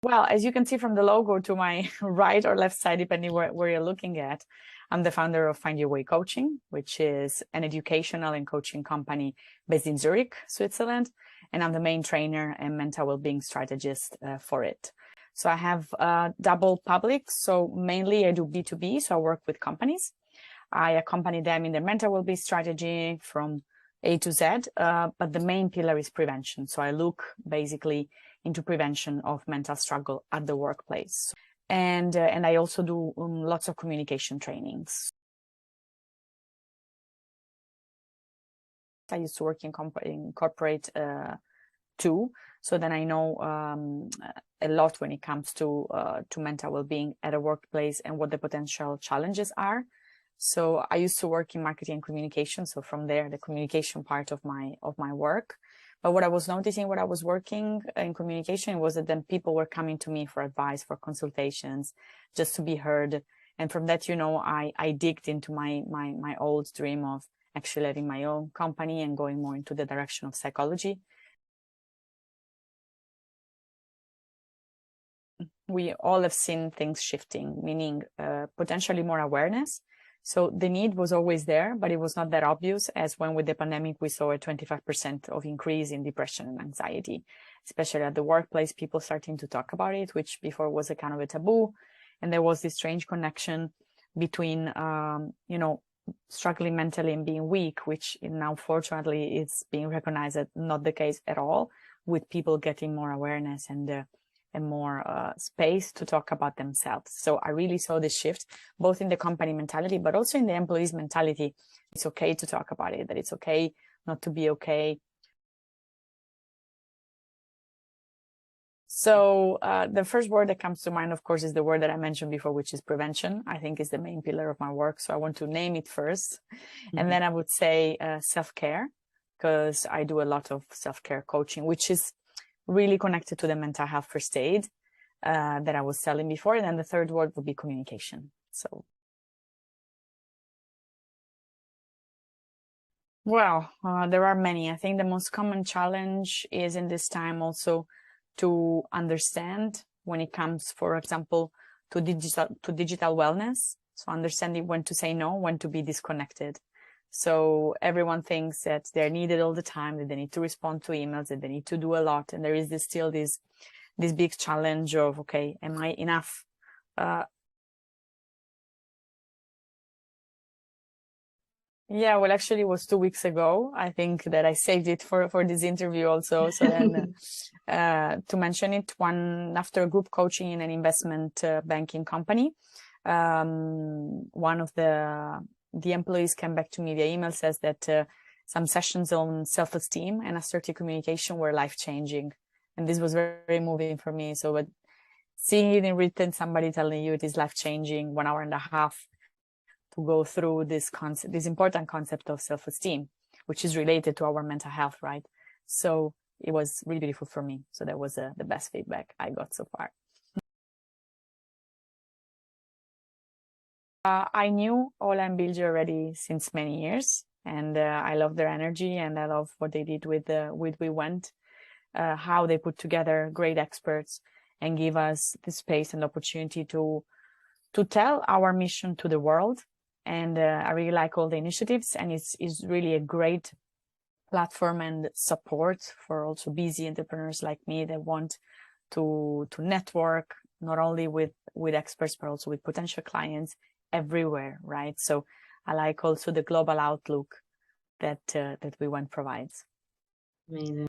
Well, as you can see from the logo to my right or left side, depending where you're looking at, I'm the founder of FindYourWay Coaching, which is an educational and coaching company based in Zurich, Switzerland. And I'm the main trainer and mental well-being strategist for it. So I have double public. So mainly I do B2B. So I work with companies. I accompany them in their mental well-being strategy from A to Z. But the main pillar is prevention. So I look basically into prevention of mental struggle at the workplace. And I also do lots of communication trainings. I used to work in corporate too, so then I know a lot when it comes to mental well-being at a workplace and what the potential challenges are. So I used to work in marketing and communication, so from there the communication part of my work. But what I was noticing when I was working in communication was that then people were coming to me for advice, for consultations, just to be heard. And from that, I digged into my old dream of actually having my own company and going more into the direction of psychology. We all have seen things shifting, meaning potentially more awareness. So the need was always there, but it was not that obvious as when with the pandemic, we saw a 25% of increase in depression and anxiety, especially at the workplace, people starting to talk about it, which before was a kind of a taboo. And there was this strange connection between, struggling mentally and being weak, which now fortunately is being recognized as not the case at all, with people getting more awareness and more space to talk about themselves. So I really saw this shift, both in the company mentality, but also in the employees' mentality. It's okay to talk about it, that it's okay not to be okay. So the first word that comes to mind, of course, is the word that I mentioned before, which is prevention. I think is the main pillar of my work. So I want to name it first. Mm-hmm. And then I would say self-care, because I do a lot of self-care coaching, which is really connected to the mental health first aid that I was telling before. And then the third word would be communication. So, well, there are many. I think the most common challenge is in this time also to understand when it comes, for example, to digital wellness. So understanding when to say no, when to be disconnected. So everyone thinks that they're needed all the time, that they need to respond to emails, that they need to do a lot. And there is still this big challenge of, okay, am I enough? Yeah, well, actually it was 2 weeks ago. I think that I saved it for this interview also. So then to mention it, after a group coaching in an investment banking company, one of the employees came back to me via email, says that some sessions on self-esteem and assertive communication were life-changing. And this was very, very moving for me. So but seeing it in written, somebody telling you it is life-changing, 1 hour and a half to go through this important concept of self-esteem, which is related to our mental health, right? So it was really beautiful for me. So that was the best feedback I got so far. I knew Ola and Bilge already since many years, and I love their energy, and I love what they did with We Went, how they put together great experts and give us the space and opportunity to tell our mission to the world. And I really like all the initiatives, and it's really a great platform and support for also busy entrepreneurs like me that want to network not only with experts, but also with potential clients everywhere, right? So I like also the global outlook that We Went provides. Amazing.